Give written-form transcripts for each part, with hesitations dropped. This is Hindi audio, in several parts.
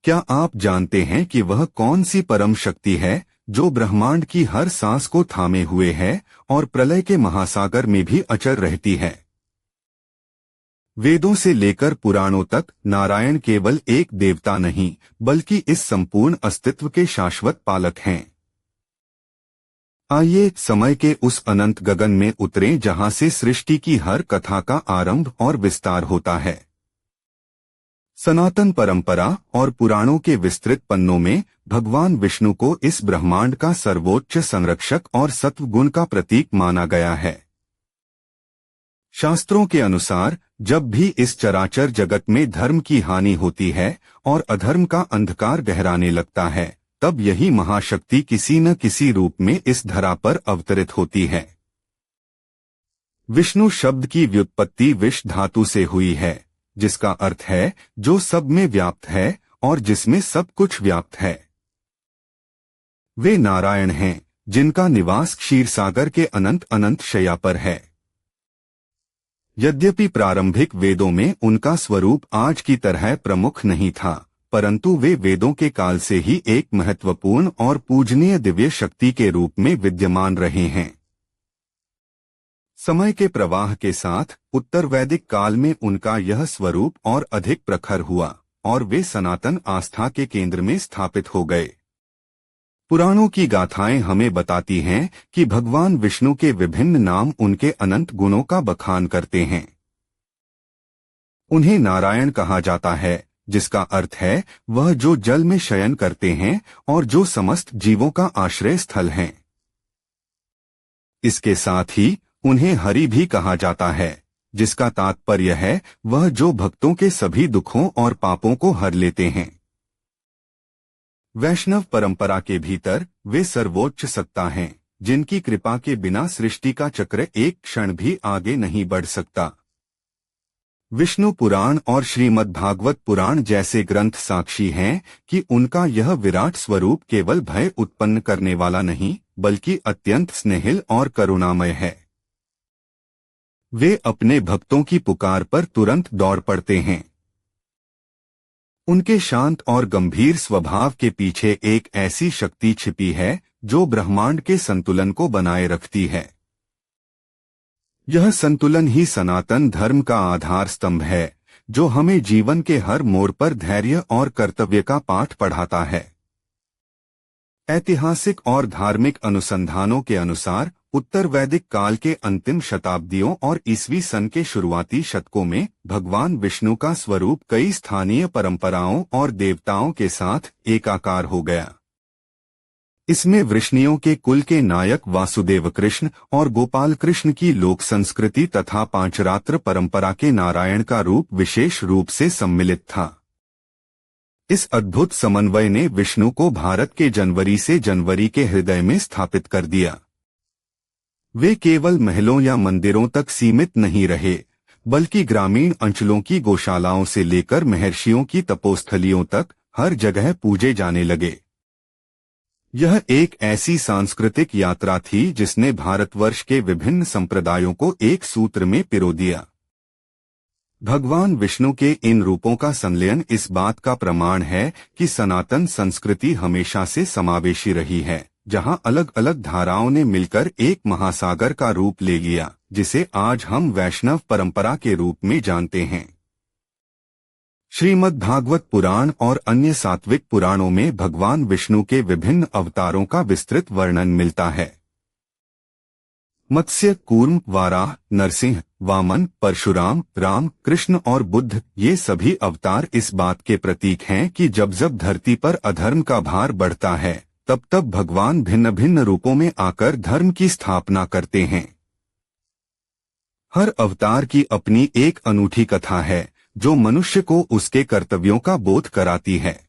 क्या आप जानते हैं कि वह कौन सी परम शक्ति है जो ब्रह्मांड की हर सांस को थामे हुए है और प्रलय के महासागर में भी अचल रहती है? वेदों से लेकर पुराणों तक नारायण केवल एक देवता नहीं बल्कि इस संपूर्ण अस्तित्व के शाश्वत पालक हैं। आइए समय के उस अनंत गगन में उतरें जहां से सृष्टि की हर कथा का आरंभ और विस्तार होता है। सनातन परंपरा और पुराणों के विस्तृत पन्नों में भगवान विष्णु को इस ब्रह्मांड का सर्वोच्च संरक्षक और सत्वगुण का प्रतीक माना गया है। शास्त्रों के अनुसार जब भी इस चराचर जगत में धर्म की हानि होती है और अधर्म का अंधकार गहराने लगता है, तब यही महाशक्ति किसी न किसी रूप में इस धरा पर अवतरित होती है। विष्णु शब्द की व्युत्पत्ति विष धातु से हुई है, जिसका अर्थ है जो सब में व्याप्त है और जिसमें सब कुछ व्याप्त है। वे नारायण हैं जिनका निवास क्षीरसागर के अनंत अनंत शैया पर है। यद्यपि प्रारंभिक वेदों में उनका स्वरूप आज की तरह प्रमुख नहीं था, परंतु वे वेदों के काल से ही एक महत्वपूर्ण और पूजनीय दिव्य शक्ति के रूप में विद्यमान रहे हैं। समय के प्रवाह के साथ उत्तर वैदिक काल में उनका यह स्वरूप और अधिक प्रखर हुआ और वे सनातन आस्था के केंद्र में स्थापित हो गए। पुराणों की गाथाएं हमें बताती हैं कि भगवान विष्णु के विभिन्न नाम उनके अनंत गुणों का बखान करते हैं। उन्हें नारायण कहा जाता है, जिसका अर्थ है वह जो जल में शयन करते हैं और जो समस्त जीवों का आश्रय स्थल हैं। इसके साथ ही उन्हें हरि भी कहा जाता है, जिसका तात्पर्य है वह जो भक्तों के सभी दुखों और पापों को हर लेते हैं। वैष्णव परंपरा के भीतर वे सर्वोच्च सत्ता हैं, जिनकी कृपा के बिना सृष्टि का चक्र एक क्षण भी आगे नहीं बढ़ सकता। विष्णु पुराण और श्रीमद् भागवत पुराण जैसे ग्रंथ साक्षी हैं कि उनका यह विराट स्वरूप केवल भय उत्पन्न करने वाला नहीं बल्कि अत्यंत स्नेहिल और करुणामय है। वे अपने भक्तों की पुकार पर तुरंत दौड़ पड़ते हैं। उनके शांत और गंभीर स्वभाव के पीछे एक ऐसी शक्ति छिपी है जो ब्रह्मांड के संतुलन को बनाए रखती है। यह संतुलन ही सनातन धर्म का आधार स्तंभ है, जो हमें जीवन के हर मोड़ पर धैर्य और कर्तव्य का पाठ पढ़ाता है। ऐतिहासिक और धार्मिक अनुसंधानों के अनुसार उत्तर वैदिक काल के अंतिम शताब्दियों और ईसवी सन के शुरुआती शतकों में भगवान विष्णु का स्वरूप कई स्थानीय परंपराओं और देवताओं के साथ एकाकार हो गया। इसमें वृष्णियों के कुल के नायक वासुदेव कृष्ण और गोपाल कृष्ण की लोक संस्कृति तथा पांचरात्र परंपरा के नारायण का रूप विशेष रूप से सम्मिलित था। इस अद्भुत समन्वय ने विष्णु को भारत के जनवरी से जनवरी के हृदय में स्थापित कर दिया। वे केवल महलों या मंदिरों तक सीमित नहीं रहे, बल्कि ग्रामीण अंचलों की गौशालाओं से लेकर महर्षियों की तपोस्थलियों तक हर जगह पूजे जाने लगे। यह एक ऐसी सांस्कृतिक यात्रा थी जिसने भारतवर्ष के विभिन्न संप्रदायों को एक सूत्र में पिरो दिया। भगवान विष्णु के इन रूपों का संलयन इस बात का प्रमाण है कि सनातन संस्कृति हमेशा से समावेशी रही है, जहां अलग अलग धाराओं ने मिलकर एक महासागर का रूप ले लिया, जिसे आज हम वैष्णव परंपरा के रूप में जानते हैं। श्रीमद् भागवत पुराण और अन्य सात्विक पुराणों में भगवान विष्णु के विभिन्न अवतारों का विस्तृत वर्णन मिलता है। मत्स्य, कूर्म, वाराह, नरसिंह, वामन, परशुराम, राम, कृष्ण और बुद्ध, ये सभी अवतार इस बात के प्रतीक हैं कि जब जब धरती पर अधर्म का भार बढ़ता है, तब तब भगवान भिन्न भिन्न रूपों में आकर धर्म की स्थापना करते हैं। हर अवतार की अपनी एक अनूठी कथा है जो मनुष्य को उसके कर्तव्यों का बोध कराती है।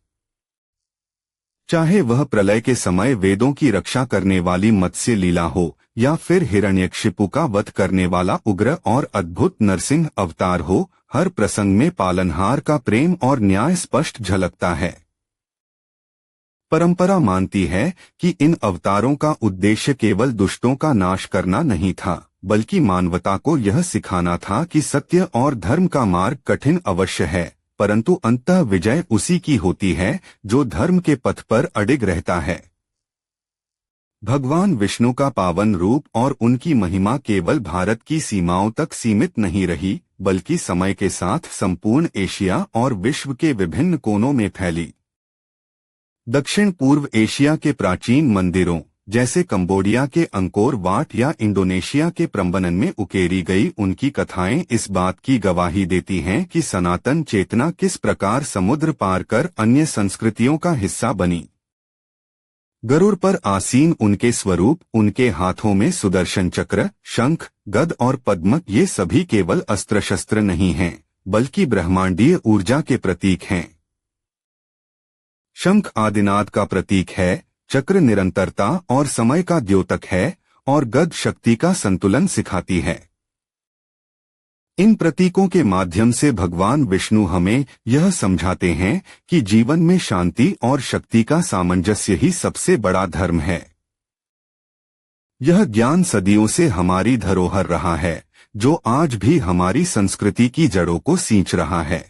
चाहे वह प्रलय के समय वेदों की रक्षा करने वाली मत्स्य लीला हो या फिर हिरण्यकशिपु का वध करने वाला उग्र और अद्भुत नरसिंह अवतार हो, हर प्रसंग में पालनहार का प्रेम और न्याय स्पष्ट झलकता है। परंपरा मानती है कि इन अवतारों का उद्देश्य केवल दुष्टों का नाश करना नहीं था, बल्कि मानवता को यह सिखाना था कि सत्य और धर्म का मार्ग कठिन अवश्य है, परंतु अंततः विजय उसी की होती है जो धर्म के पथ पर अडिग रहता है। भगवान विष्णु का पावन रूप और उनकी महिमा केवल भारत की सीमाओं तक सीमित नहीं रही, बल्कि समय के साथ संपूर्ण एशिया और विश्व के विभिन्न कोनों में फैली। दक्षिण पूर्व एशिया के प्राचीन मंदिरों जैसे कंबोडिया के अंकोर वाट या इंडोनेशिया के प्रम्बनन में उकेरी गई उनकी कथाएं इस बात की गवाही देती हैं कि सनातन चेतना किस प्रकार समुद्र पार कर अन्य संस्कृतियों का हिस्सा बनी। गरुड़ पर आसीन उनके स्वरूप, उनके हाथों में सुदर्शन चक्र, शंख, गद और पद्म, ये सभी केवल अस्त्र शस्त्र नहीं हैं, बल्कि ब्रह्मांडीय ऊर्जा के प्रतीक हैं। शंख आदिनाद का प्रतीक है, चक्र निरंतरता और समय का द्योतक है, और गद शक्ति का संतुलन सिखाती है। इन प्रतीकों के माध्यम से भगवान विष्णु हमें यह समझाते हैं कि जीवन में शांति और शक्ति का सामंजस्य ही सबसे बड़ा धर्म है। यह ज्ञान सदियों से हमारी धरोहर रहा है, जो आज भी हमारी संस्कृति की जड़ों को सींच रहा है।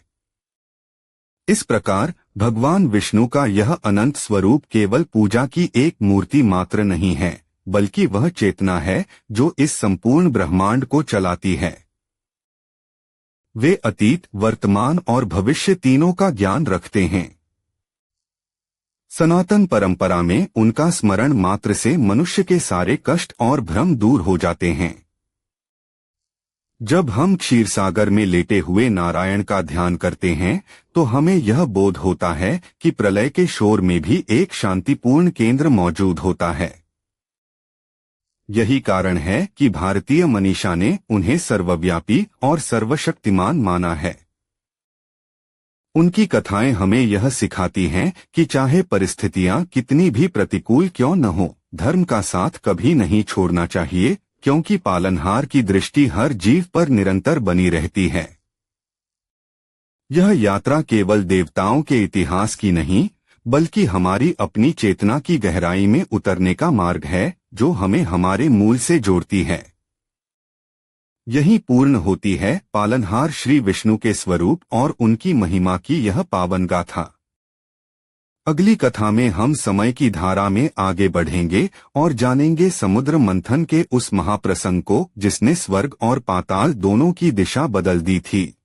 इस प्रकार भगवान विष्णु का यह अनंत स्वरूप केवल पूजा की एक मूर्ति मात्र नहीं है, बल्कि वह चेतना है जो इस संपूर्ण ब्रह्मांड को चलाती है। वे अतीत, वर्तमान और भविष्य तीनों का ज्ञान रखते हैं। सनातन परंपरा में उनका स्मरण मात्र से मनुष्य के सारे कष्ट और भ्रम दूर हो जाते हैं। जब हम क्षीरसागर में लेटे हुए नारायण का ध्यान करते हैं तो हमें यह बोध होता है कि प्रलय के शोर में भी एक शांतिपूर्ण केंद्र मौजूद होता है। यही कारण है कि भारतीय मनीषा ने उन्हें सर्वव्यापी और सर्वशक्तिमान माना है। उनकी कथाएं हमें यह सिखाती हैं कि चाहे परिस्थितियां कितनी भी प्रतिकूल क्यों न हो, धर्म का साथ कभी नहीं छोड़ना चाहिए, क्योंकि पालनहार की दृष्टि हर जीव पर निरंतर बनी रहती है। यह यात्रा केवल देवताओं के इतिहास की नहीं, बल्कि हमारी अपनी चेतना की गहराई में उतरने का मार्ग है, जो हमें हमारे मूल से जोड़ती है। यही पूर्ण होती है पालनहार श्री विष्णु के स्वरूप और उनकी महिमा की यह पावन गाथा। अगली कथा में हम समय की धारा में आगे बढ़ेंगे और जानेंगे समुद्र मंथन के उस महाप्रसंग को जिसने स्वर्ग और पाताल दोनों की दिशा बदल दी थी।